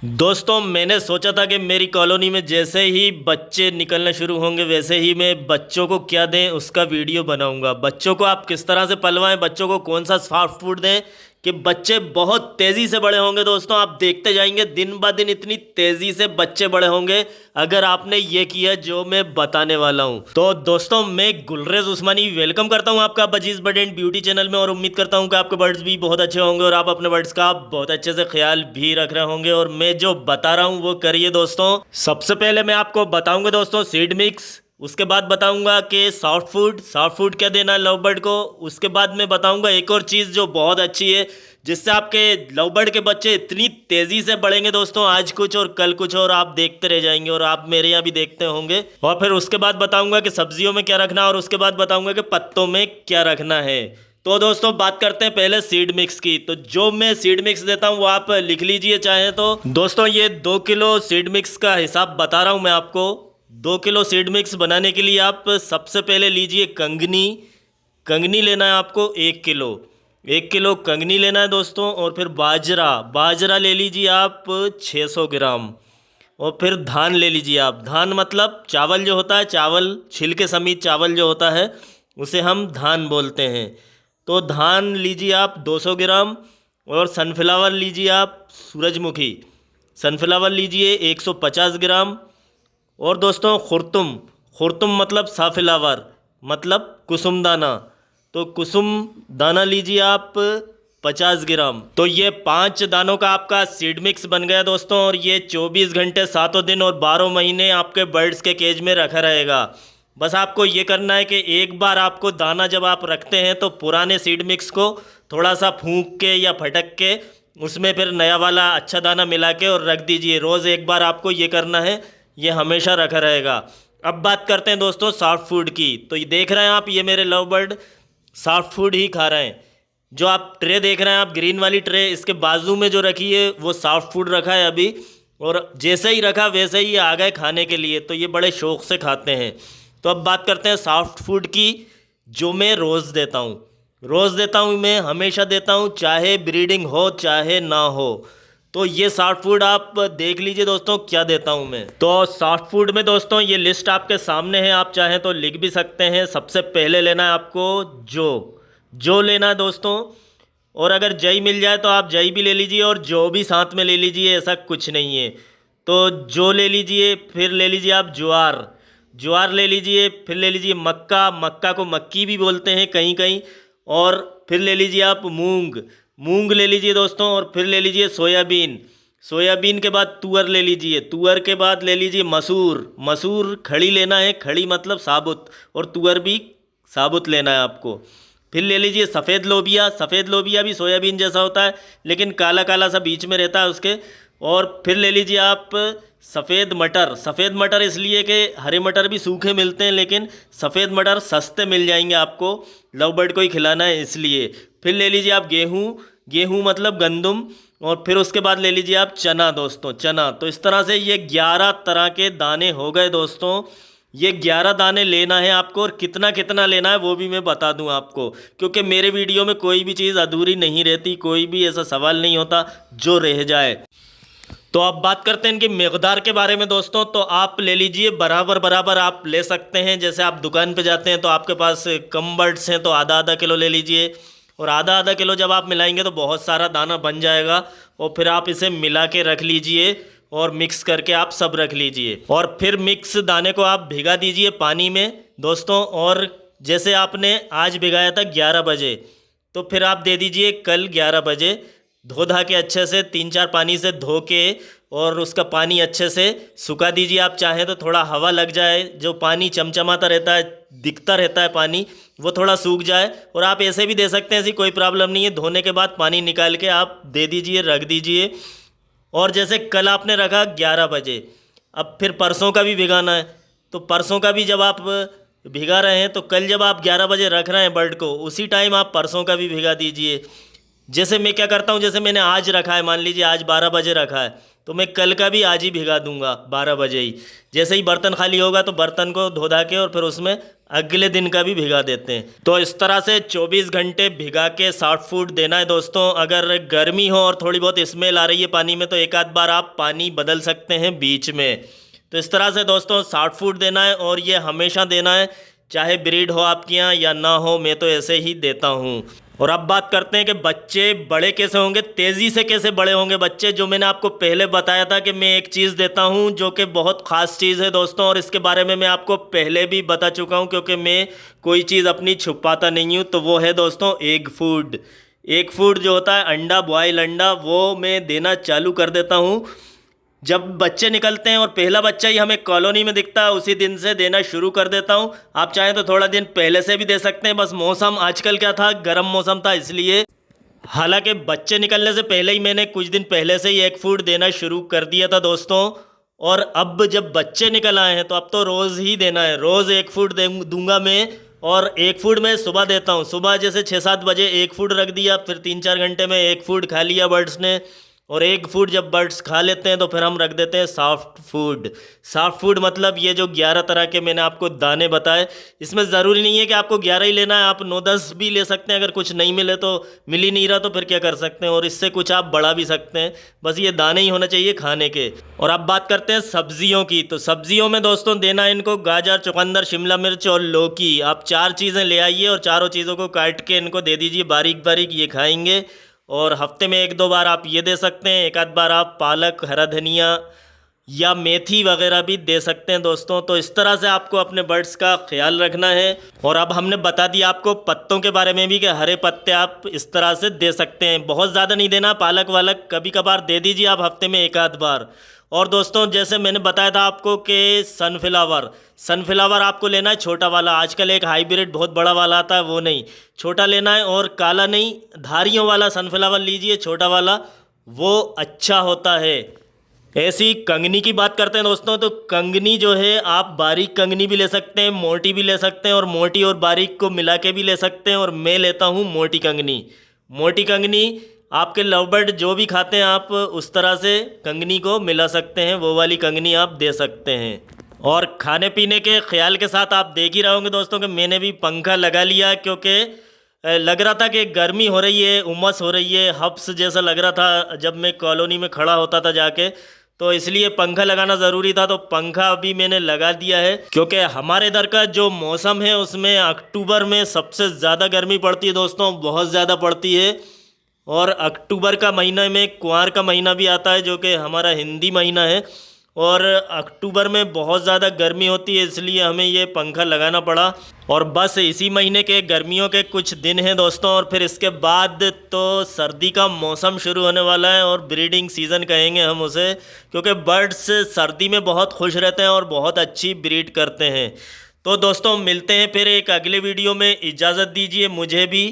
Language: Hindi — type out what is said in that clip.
दोस्तों मैंने सोचा था कि मेरी कॉलोनी में जैसे ही बच्चे निकलना शुरू होंगे वैसे ही मैं बच्चों को क्या दें उसका वीडियो बनाऊंगा। बच्चों को आप किस तरह से पलवाएं, बच्चों को कौन सा फास्ट फूड दें कि बच्चे बहुत तेज़ी से बड़े होंगे। दोस्तों आप देखते जाएंगे दिन ब दिन इतनी तेज़ी से बच्चे बड़े होंगे अगर आपने ये किया जो मैं बताने वाला हूँ। तो दोस्तों मैं गुलरेज उस्मानी वेलकम करता हूँ आपका budgies bird and beauty channel में, और उम्मीद करता हूँ कि आपके बर्ड्स भी बहुत अच्छे होंगे और आप अपने बर्ड्स का बहुत अच्छे से ख्याल भी रख रहे होंगे। और मैं जो बता रहा हूँ वो करिए दोस्तों। सबसे पहले मैं आपको बताऊंगा दोस्तों सीड मिक्स, उसके बाद बताऊंगा कि सॉफ्ट फूड क्या देना है लव बर्ड को। उसके बाद मैं बताऊंगा एक और चीज़ जो बहुत अच्छी है जिससे आपके लव बर्ड के बच्चे इतनी तेज़ी से बढ़ेंगे दोस्तों, आज कुछ और कल कुछ और आप देखते रह जाएंगे और आप मेरे यहाँ भी देखते होंगे। और फिर उसके बाद बताऊंगा कि सब्जियों में क्या रखना है और उसके बाद बताऊंगा कि पत्तों में क्या रखना है। तो दोस्तों बात करते हैं पहले सीड मिक्स की। तो जो मैं सीड मिक्स देता हूँ वो आप लिख लीजिए चाहें तो। दोस्तों ये 2 किलो सीड मिक्स का हिसाब बता रहा हूँ मैं आपको। 2 किलो सीड मिक्स बनाने के लिए आप सबसे पहले लीजिए कंगनी। कंगनी लेना है आपको 1 किलो। 1 किलो कंगनी लेना है दोस्तों। और फिर बाजरा, बाजरा ले लीजिए आप 600 ग्राम। और फिर धान ले लीजिए आप। धान मतलब चावल जो होता है, चावल छिलके समेत चावल जो होता है उसे हम धान बोलते हैं। तो धान लीजिए आप 200 ग्राम। और सनफ्लावर लीजिए आप, सूरजमुखी सनफ्लावर लीजिए 150 ग्राम। और दोस्तों खुरतुम, खुरतुम मतलब साफिलावर मतलब कुसुम दाना, तो कुसुम दाना लीजिए आप 50 ग्राम। तो ये 5 दानों का आपका सीड मिक्स बन गया दोस्तों। और ये 24 घंटे 7 दिन और 12 महीने आपके बर्ड्स के केज में रखा रहेगा। बस आपको ये करना है कि एक बार आपको दाना जब आप रखते हैं तो पुराने सीड मिक्स को थोड़ा सा फूंक के या फटक के उसमें फिर नया वाला अच्छा दाना मिला के और रख दीजिए। रोज़ एक बार आपको ये करना है, ये हमेशा रखा रहेगा। अब बात करते हैं दोस्तों सॉफ्ट फूड की। तो ये देख रहे हैं आप, ये मेरे लव बर्ड सॉफ्ट फूड ही खा रहे हैं। जो आप ट्रे देख रहे हैं आप, ग्रीन वाली ट्रे, इसके बाजू में जो रखी है वो सॉफ्ट फूड रखा है अभी। और जैसे ही रखा वैसे ही आ गए खाने के लिए, तो ये बड़े शौक़ से खाते हैं। तो अब बात करते हैं सॉफ्ट फूड की जो मैं रोज़ देता हूँ। रोज़ देता हूँ, मैं हमेशा देता हूँ, चाहे ब्रीडिंग हो चाहे ना हो। तो ये सॉफ्ट फूड आप देख लीजिए दोस्तों क्या देता हूँ मैं। तो सॉफ्ट फूड में दोस्तों ये लिस्ट आपके सामने है, आप चाहें तो लिख भी सकते हैं। सबसे पहले लेना है आपको जो लेना है दोस्तों। और अगर जई मिल जाए तो आप जई भी ले लीजिए और जो भी साथ में ले लीजिए, ऐसा कुछ नहीं है। तो जो ले लीजिए, फिर ले लीजिए आप ज्वार, ज्वार ले लीजिए, फिर ले लीजिए मक्का, मक्का को मक्की भी बोलते हैं कहीं कहीं। और फिर ले लीजिए आप मूंग, मूंग ले लीजिए दोस्तों। और फिर ले लीजिए सोयाबीन, सोयाबीन के बाद तुअर ले लीजिए, तुअर के बाद ले लीजिए मसूर, मसूर खड़ी लेना है, खड़ी मतलब साबुत, और तुअर भी साबुत लेना है आपको। फिर ले लीजिए सफ़ेद लोबिया, सफ़ेद लोबिया भी सोयाबीन जैसा होता है लेकिन काला काला सा बीच में रहता है उसके। और फिर ले लीजिए आप सफ़ेद मटर, सफ़ेद मटर इसलिए कि हरे मटर भी सूखे मिलते हैं लेकिन सफ़ेद मटर सस्ते मिल जाएंगे आपको, लव बर्ड को ही खिलाना है इसलिए। फिर ले लीजिए आप गेहूँ, गेहूँ मतलब गंदम। और फिर उसके बाद ले लीजिए आप चना दोस्तों, चना। तो इस तरह से ये 11 तरह के दाने हो गए दोस्तों। ये 11 दाने लेना है आपको, और कितना कितना लेना है वो भी मैं बता दूं आपको, क्योंकि मेरे वीडियो में कोई भी चीज़ अधूरी नहीं रहती, कोई भी ऐसा सवाल नहीं होता जो रह जाए। तो अब बात करते हैं इनकी मकदार के बारे में दोस्तों। तो आप ले लीजिए बराबर बराबर आप ले सकते हैं। जैसे आप दुकान पे जाते हैं तो आपके पास कम बर्ड्स हैं तो आधा आधा किलो ले लीजिए। और आधा आधा किलो जब आप मिलाएंगे तो बहुत सारा दाना बन जाएगा। और फिर आप इसे मिला के रख लीजिए और मिक्स करके आप सब रख लीजिए। और फिर मिक्स दाने को आप भिगा दीजिए पानी में दोस्तों। और जैसे आपने आज भिगाया था 11 बजे, तो फिर आप दे दीजिए कल 11 बजे। धो धा के अच्छे से 3-4 पानी से धो के और उसका पानी अच्छे से सुखा दीजिए। आप चाहें तो थोड़ा हवा लग जाए, जो पानी चमचमाता रहता है, दिखता रहता है पानी, वो थोड़ा सूख जाए। और आप ऐसे भी दे सकते हैं, ऐसी कोई प्रॉब्लम नहीं है। धोने के बाद पानी निकाल के आप दे दीजिए, रख दीजिए। और जैसे कल आपने रखा 11 बजे, अब फिर परसों का भी भिगाना है। तो परसों का भी जब आप भिगा रहे हैं तो कल जब आप 11 बजे रख रहे हैं बर्ड को, उसी टाइम आप परसों का भी भिगा दीजिए। जैसे मैं क्या करता हूँ, जैसे मैंने आज रखा है, मान लीजिए आज 12 बजे रखा है, तो मैं कल का भी आज ही भिगा दूंगा 12 बजे ही। जैसे ही बर्तन खाली होगा तो बर्तन को धो धा के और फिर उसमें अगले दिन का भी भिगा देते हैं। तो इस तरह से 24 घंटे भिगा के सॉफ्ट फूड देना है दोस्तों। अगर गर्मी हो और थोड़ी बहुत स्मेल आ रही है पानी में तो एक आध बार आप पानी बदल सकते हैं बीच में। तो इस तरह से दोस्तों सॉफ्ट फूड देना है, और ये हमेशा देना है, चाहे ब्रीड हो आपके यहाँ या ना हो, मैं तो ऐसे ही देता हूँ। और अब बात करते हैं कि बच्चे बड़े कैसे होंगे, तेज़ी से कैसे बड़े होंगे बच्चे। जो मैंने आपको पहले बताया था कि मैं एक चीज़ देता हूँ जो कि बहुत ख़ास चीज़ है दोस्तों, और इसके बारे में मैं आपको पहले भी बता चुका हूँ, क्योंकि मैं कोई चीज़ अपनी छुपाता नहीं हूँ। तो वो है दोस्तों एग फूड। एग फूड जो होता है अंडा, बॉयल अंडा, वो मैं देना चालू कर देता हूँ जब बच्चे निकलते हैं, और पहला बच्चा ही हमें कॉलोनी में दिखता है उसी दिन से देना शुरू कर देता हूँ। आप चाहें तो थोड़ा दिन पहले से भी दे सकते हैं, बस मौसम आजकल क्या था, गर्म मौसम था इसलिए। हालांकि बच्चे निकलने से पहले ही मैंने कुछ दिन पहले से ही एग फूड देना शुरू कर दिया था दोस्तों। और अब जब बच्चे निकल आए हैं तो अब तो रोज़ ही देना है, रोज़ एग फूड दूंगा मैं। और एग फूड मैं सुबह देता हूँ, सुबह जैसे 6-7 बजे एग फूड रख दिया, फिर 3-4 घंटे में एग फूड खा लिया बर्ड्स ने। और एग फूड जब बर्ड्स खा लेते हैं तो फिर हम रख देते हैं सॉफ्ट फूड। सॉफ्ट फूड मतलब ये जो 11 तरह के मैंने आपको दाने बताए, इसमें ज़रूरी नहीं है कि आपको 11 ही लेना है, आप 9-10 भी ले सकते हैं। अगर कुछ नहीं मिले तो मिल ही नहीं रहा तो फिर क्या कर सकते हैं, और इससे कुछ आप बढ़ा भी सकते हैं, बस ये दाने ही होना चाहिए खाने के। और अब बात करते हैं सब्जियों की। तो सब्जियों में दोस्तों देना है इनको गाजर, चुकंदर, शिमला मिर्च और लौकी। आप 4 चीज़ें ले आइए और चारों चीज़ों को काट के इनको दे दीजिए बारीक बारीक, ये खाएंगे। और हफ्ते में 1-2 बार आप ये दे सकते हैं, एक आध बार आप पालक, हरा धनिया या मेथी वगैरह भी दे सकते हैं दोस्तों। तो इस तरह से आपको अपने बर्ड्स का ख्याल रखना है। और अब हमने बता दिया आपको पत्तों के बारे में भी कि हरे पत्ते आप इस तरह से दे सकते हैं, बहुत ज़्यादा नहीं देना। पालक वालक कभी कभार दे दीजिए आप हफ्ते में एक आध बार। और दोस्तों जैसे मैंने बताया था आपको कि सनफ्लावर आपको लेना है छोटा वाला। आजकल एक हाइब्रिड बहुत बड़ा वाला आता है, वो नहीं, छोटा लेना है। और काला नहीं, धारियों वाला सनफ्लावर लीजिए, छोटा वाला, वो अच्छा होता है। ऐसी कंगनी की बात करते हैं दोस्तों, तो कंगनी जो है आप बारीक कंगनी भी ले सकते हैं, मोटी भी ले सकते हैं, और मोटी और बारीक को मिला के भी ले सकते हैं। और मैं लेता हूँ मोटी कंगनी। मोटी कंगनी आपके लव बर्ड जो भी खाते हैं आप उस तरह से कंगनी को मिला सकते हैं, वो वाली कंगनी आप दे सकते हैं। और खाने पीने के ख्याल के साथ आप देख ही रहे होंगे दोस्तों कि मैंने भी पंखा लगा लिया, क्योंकि लग रहा था कि गर्मी हो रही है, उमस हो रही है, हब्स जैसा लग रहा था जब मैं कॉलोनी में खड़ा होता था जाके, तो इसलिए पंखा लगाना ज़रूरी था। तो पंखा अभी मैंने लगा दिया है, क्योंकि हमारे इधर का जो मौसम है उसमें अक्टूबर में सबसे ज़्यादा गर्मी पड़ती है दोस्तों, बहुत ज़्यादा पड़ती है। और अक्टूबर का महीना में कुंवार का महीना भी आता है, जो कि हमारा हिंदी महीना है। और अक्टूबर में बहुत ज़्यादा गर्मी होती है, इसलिए हमें ये पंखा लगाना पड़ा। और बस इसी महीने के गर्मियों के कुछ दिन हैं दोस्तों, और फिर इसके बाद तो सर्दी का मौसम शुरू होने वाला है, और ब्रीडिंग सीज़न कहेंगे हम उसे, क्योंकि बर्ड्स सर्दी में बहुत खुश रहते हैं और बहुत अच्छी ब्रीड करते हैं। तो दोस्तों मिलते हैं फिर एक अगले वीडियो में। इजाज़त दीजिए मुझे भी,